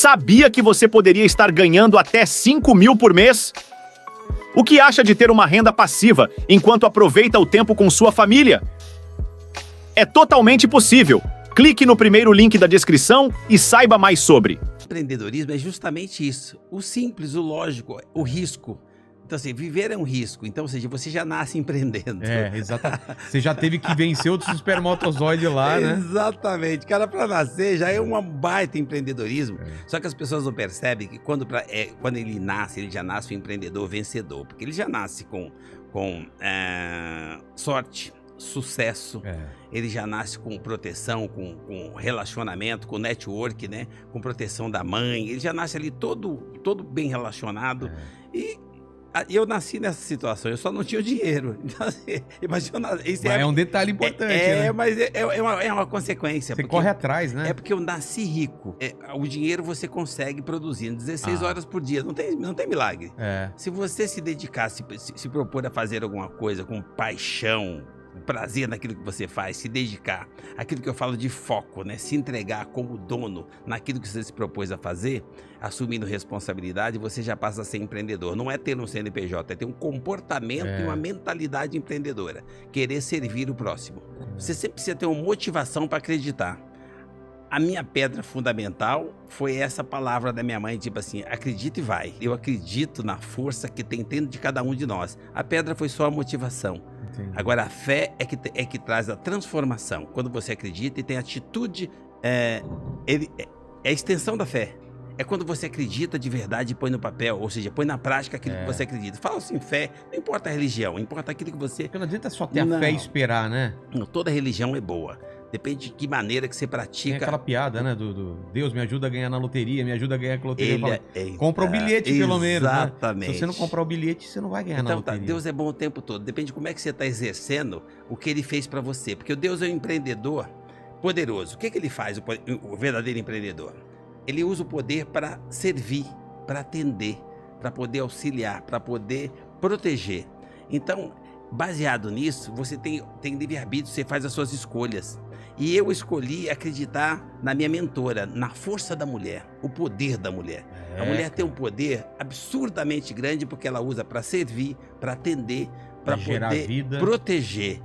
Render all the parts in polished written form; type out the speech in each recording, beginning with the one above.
Sabia que você poderia estar ganhando até 5 mil por mês? O que acha de ter uma renda passiva enquanto aproveita o tempo com sua família? É totalmente possível. Clique no primeiro link da descrição e saiba mais sobre. Empreendedorismo é justamente isso. O simples, o lógico, o risco. Então, assim, viver é um risco. Então, ou seja, você já nasce empreendendo. Exatamente. Você já teve que vencer outros espermatozoides lá, né? Exatamente. Cara, para nascer já é uma baita empreendedorismo. Só que as pessoas não percebem que quando ele nasce, ele já nasce um empreendedor vencedor. Porque ele já nasce com sorte, sucesso. Ele já nasce com proteção, com relacionamento, com network, né? Com proteção da mãe. Ele já nasce ali todo bem relacionado. E eu nasci nessa situação, eu só não tinha o dinheiro. Então, assim, imagina, isso é um detalhe importante, né? Mas é uma consequência. Você corre atrás, né? É porque eu nasci rico. O dinheiro você consegue produzir 16 horas por dia. Não tem milagre. Se você se dedicar, se propor a fazer alguma coisa com paixão, prazer naquilo que você faz, se dedicar, aquilo que eu falo de foco, né? Se entregar como dono naquilo que você se propôs a fazer, assumindo responsabilidade, você já passa a ser empreendedor. Não é ter um CNPJ, é ter um comportamento e uma mentalidade empreendedora. Querer servir o próximo. Você sempre precisa ter uma motivação para acreditar. A minha pedra fundamental foi essa palavra da minha mãe, tipo assim, acredita e vai. Eu acredito na força que tem dentro de cada um de nós. A pedra foi só a motivação. Entendi. Agora, a fé é que traz a transformação. Quando você acredita e tem atitude, é a extensão da fé. É quando você acredita de verdade e põe no papel, ou seja, põe na prática aquilo que você acredita. Fala assim, fé, não importa a religião, importa aquilo que você... Porque não adianta só ter a fé e esperar, né? Não, toda religião é boa. Depende de que maneira que você pratica. Tem aquela piada, né? Do Deus me ajuda a ganhar na loteria, me ajuda a ganhar com a loteria. Compra o bilhete, pelo menos. Exatamente. Né? Se você não comprar o bilhete, você não vai ganhar na loteria. Deus é bom o tempo todo. Depende de como é que você está exercendo o que ele fez para você. Porque o Deus é um empreendedor poderoso. O que ele faz, o verdadeiro empreendedor? Ele usa o poder para servir, para atender, para poder auxiliar, para poder proteger. Então, baseado nisso, você tem livre-arbítrio, você faz as suas escolhas. E eu escolhi acreditar na minha mentora, na força da mulher, o poder da mulher. A mulher tem um poder absurdamente grande porque ela usa para servir, para atender, para poder proteger.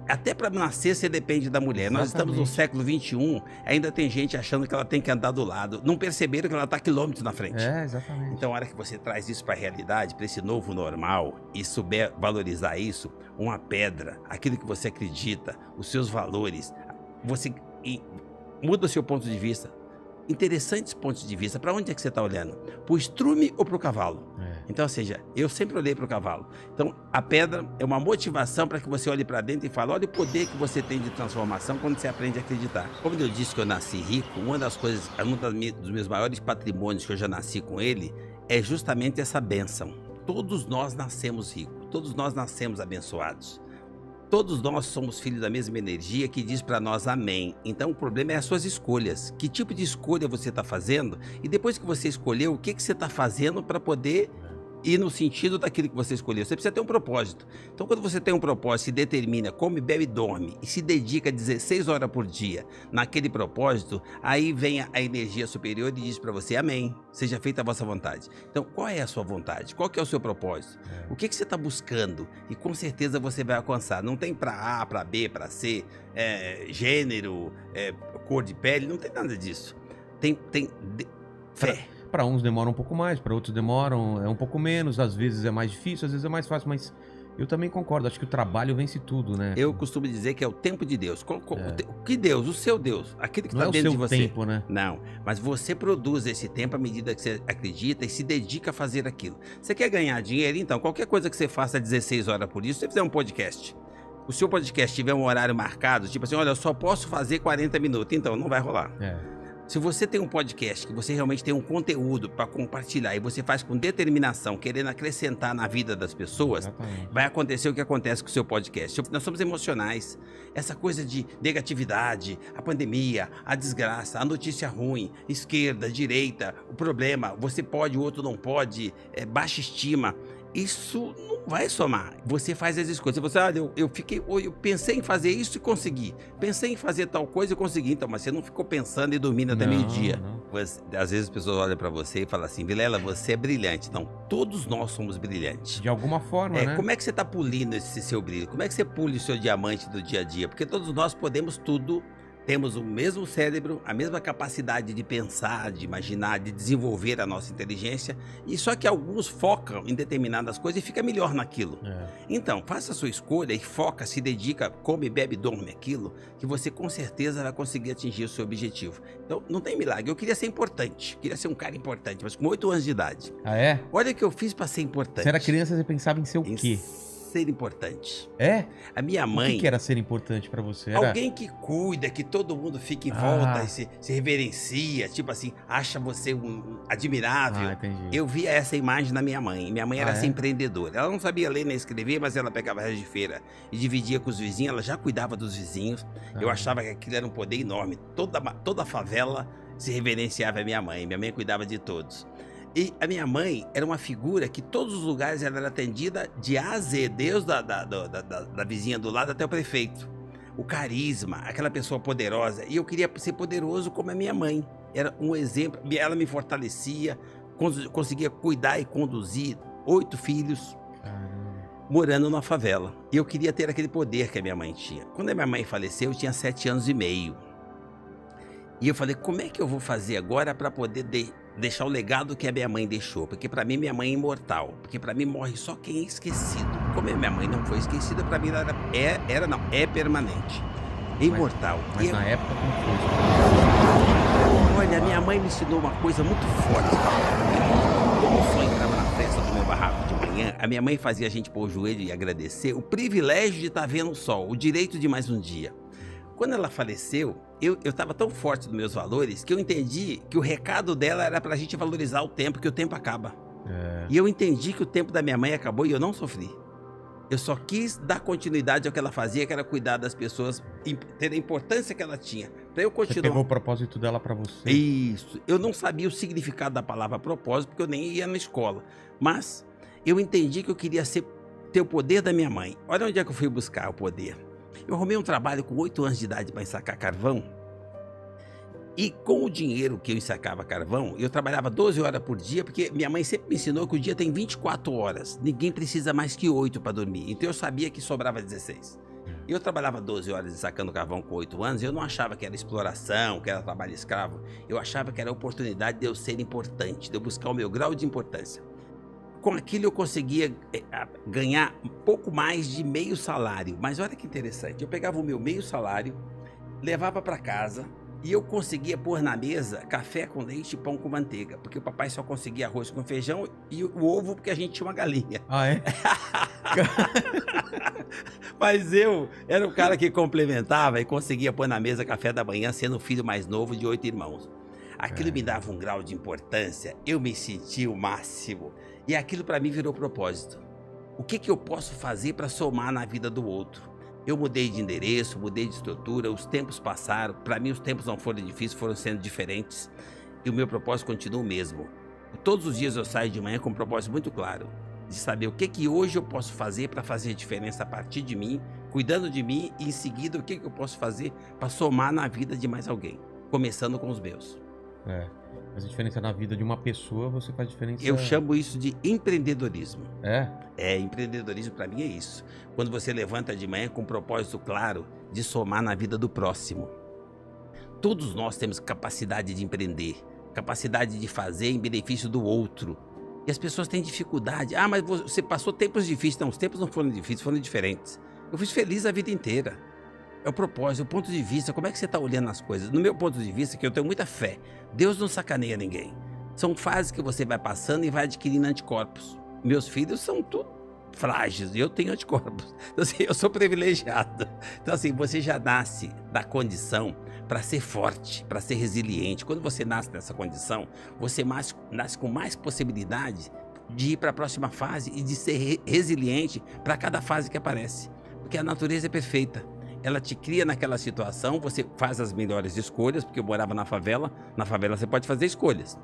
Até para nascer você depende da mulher. Exatamente. Nós estamos no século XXI, ainda tem gente achando que ela tem que andar do lado. Não perceberam que ela está quilômetros na frente. Exatamente. Então, a hora que você traz isso para a realidade, para esse novo normal, e souber valorizar isso, uma pedra, aquilo que você acredita, os seus valores, você muda o seu ponto de vista. Interessantes pontos de vista. Para onde é que você está olhando? Para o estrume ou para o cavalo? Então, ou seja, eu sempre olhei para o cavalo. Então, a pedra é uma motivação para que você olhe para dentro e fale, olha o poder que você tem de transformação quando você aprende a acreditar. Como eu disse que eu nasci rico, um dos meus maiores patrimônios que eu já nasci com ele é justamente essa bênção. Todos nós nascemos ricos, todos nós nascemos abençoados. Todos nós somos filhos da mesma energia que diz para nós amém. Então o problema é as suas escolhas. Que tipo de escolha você está fazendo? E depois que você escolheu, o que você está fazendo para poder ir no sentido daquilo que você escolheu? Você precisa ter um propósito. Então quando você tem um propósito, se determina, come, bebe e dorme e se dedica 16 horas por dia naquele propósito, aí vem a energia superior e diz para você amém. Seja feita a vossa vontade. Então, qual é a sua vontade? Qual que é o seu propósito? O que você está buscando? E com certeza você vai alcançar. Não tem para A, para B, para C, gênero, cor de pele, não tem nada disso. Tem fé. Para uns demora um pouco mais, para outros demoram um pouco menos, às vezes é mais difícil, às vezes é mais fácil, mas eu também concordo, acho que o trabalho vence tudo, né? Eu costumo dizer que é o tempo de Deus. Que Deus? O seu Deus. Aquele que está dentro de você. Não é o seu tempo, né? Não, mas você produz esse tempo à medida que você acredita e se dedica a fazer aquilo. Você quer ganhar dinheiro? Então, qualquer coisa que você faça 16 horas por dia, se você fizer um podcast, o seu podcast tiver um horário marcado, tipo assim, olha, eu só posso fazer 40 minutos, então não vai rolar. Se você tem um podcast, que você realmente tem um conteúdo para compartilhar e você faz com determinação, querendo acrescentar na vida das pessoas, vai acontecer o que acontece com o seu podcast. Nós somos emocionais. Essa coisa de negatividade, a pandemia, a desgraça, a notícia ruim, esquerda, direita, o problema, você pode, o outro não pode, baixa estima. isso não vai somar. Você faz as escolhas. Você, olha, eu pensei em fazer isso e consegui. Pensei em fazer tal coisa e consegui. Então, mas você não ficou pensando e dormindo até meio-dia. Às vezes as pessoas olham pra você e falam assim, Vilela, você é brilhante. Não, todos nós somos brilhantes. De alguma forma, né? Como é que você tá polindo esse seu brilho? Como é que você pule o seu diamante do dia a dia? Porque todos nós podemos tudo. Temos o mesmo cérebro, a mesma capacidade de pensar, de imaginar, de desenvolver a nossa inteligência, e só que alguns focam em determinadas coisas e fica melhor naquilo. Então, faça a sua escolha e foca, se dedica, come, bebe, dorme aquilo, que você com certeza vai conseguir atingir o seu objetivo. Então, não tem milagre. Eu queria ser importante, queria ser um cara importante, mas com 8 anos de idade. Ah, é? Olha o que eu fiz para ser importante. Você era criança, você pensava em ser o quê? Ser importante. É? A minha mãe... O que era ser importante pra você? Era... Alguém que cuida, que todo mundo fica em volta e se reverencia, tipo assim, acha você admirável. Entendi. Eu via essa imagem na minha mãe. Minha mãe era essa empreendedora. Ela não sabia ler nem escrever, mas ela pegava resto de feira e dividia com os vizinhos. Ela já cuidava dos vizinhos. Eu achava que aquilo era um poder enorme. Toda a favela se reverenciava a minha mãe. Minha mãe cuidava de todos. E a minha mãe era uma figura que todos os lugares ela era atendida de A a Z, desde da vizinha do lado até o prefeito. O carisma, aquela pessoa poderosa. E eu queria ser poderoso como a minha mãe. Era um exemplo. Ela me fortalecia, conseguia cuidar e conduzir 8 filhos, morando numa favela. E eu queria ter aquele poder que a minha mãe tinha. Quando a minha mãe faleceu, eu tinha 7 anos e meio. E eu falei, como é que eu vou fazer agora para poder deixar o legado que a minha mãe deixou? Porque para mim, minha mãe é imortal. Porque para mim, morre só quem é esquecido. Como a minha mãe não foi esquecida, para mim ela é permanente. É imortal. Mas na época, como foi? Olha, a minha mãe me ensinou uma coisa muito forte. Como eu só entrava na festa do meu barraco de manhã, a minha mãe fazia a gente pôr o joelho e agradecer o privilégio de estar vendo o sol, o direito de mais um dia. Quando ela faleceu, eu estava tão forte nos meus valores que eu entendi que o recado dela era pra gente valorizar o tempo, que o tempo acaba. E eu entendi que o tempo da minha mãe acabou e eu não sofri. Eu só quis dar continuidade ao que ela fazia, que era cuidar das pessoas, ter a importância que ela tinha. Pra eu continuar. Você pegou o propósito dela pra você. Isso. Eu não sabia o significado da palavra propósito, porque eu nem ia na escola. Mas eu entendi que eu queria ter o poder da minha mãe. Olha onde é que eu fui buscar o poder. Eu arrumei um trabalho com 8 anos de idade para ensacar carvão. E com o dinheiro que eu ensacava carvão, eu trabalhava 12 horas por dia, porque minha mãe sempre me ensinou que o dia tem 24 horas. Ninguém precisa mais que 8 para dormir. Então eu sabia que sobrava 16. Eu trabalhava 12 horas ensacando carvão com 8 anos, e eu não achava que era exploração, que era trabalho escravo. Eu achava que era a oportunidade de eu ser importante, de eu buscar o meu grau de importância. Com aquilo eu conseguia ganhar um pouco mais de meio salário. Mas olha que interessante, eu pegava o meu meio salário, levava para casa e eu conseguia pôr na mesa café com leite e pão com manteiga. Porque o papai só conseguia arroz com feijão e o ovo porque a gente tinha uma galinha. Ah, é? Mas eu era o cara que complementava e conseguia pôr na mesa café da manhã, sendo o filho mais novo de 8 irmãos. Aquilo me dava um grau de importância, eu me sentia o máximo. E aquilo para mim virou propósito. O que eu posso fazer para somar na vida do outro? Eu mudei de endereço, mudei de estrutura, os tempos passaram. Para mim os tempos não foram difíceis, foram sendo diferentes. E o meu propósito continua o mesmo. Todos os dias eu saio de manhã com um propósito muito claro. De saber o que hoje eu posso fazer para fazer diferença a partir de mim, cuidando de mim, e em seguida o que eu posso fazer para somar na vida de mais alguém. Começando com os meus. Faz diferença na vida de uma pessoa, você faz diferença... Eu chamo isso de empreendedorismo. Empreendedorismo para mim é isso. Quando você levanta de manhã com um propósito claro de somar na vida do próximo. Todos nós temos capacidade de empreender, capacidade de fazer em benefício do outro. E as pessoas têm dificuldade. Ah, mas você passou tempos difíceis. Não, os tempos não foram difíceis, foram diferentes. Eu fui feliz a vida inteira. É o propósito, o ponto de vista, como é que você está olhando as coisas? No meu ponto de vista, que eu tenho muita fé, Deus não sacaneia ninguém. São fases que você vai passando e vai adquirindo anticorpos. Meus filhos são tudo frágeis e eu tenho anticorpos. Então, assim, eu sou privilegiado. Então, assim, você já nasce da condição para ser forte, para ser resiliente. Quando você nasce nessa condição, você nasce com mais possibilidade de ir para a próxima fase e de ser resiliente para cada fase que aparece. Porque a natureza é perfeita. Ela te cria naquela situação, você faz as melhores escolhas, porque eu morava na favela você pode fazer escolhas.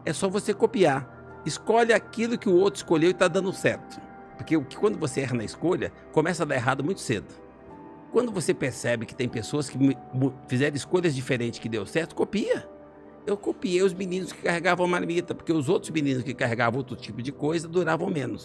É só você copiar. Escolhe aquilo que o outro escolheu e está dando certo. Porque quando você erra na escolha, começa a dar errado muito cedo. Quando você percebe que tem pessoas que fizeram escolhas diferentes que deu certo, copia. Eu copiei os meninos que carregavam marmita, porque os outros meninos que carregavam outro tipo de coisa duravam menos.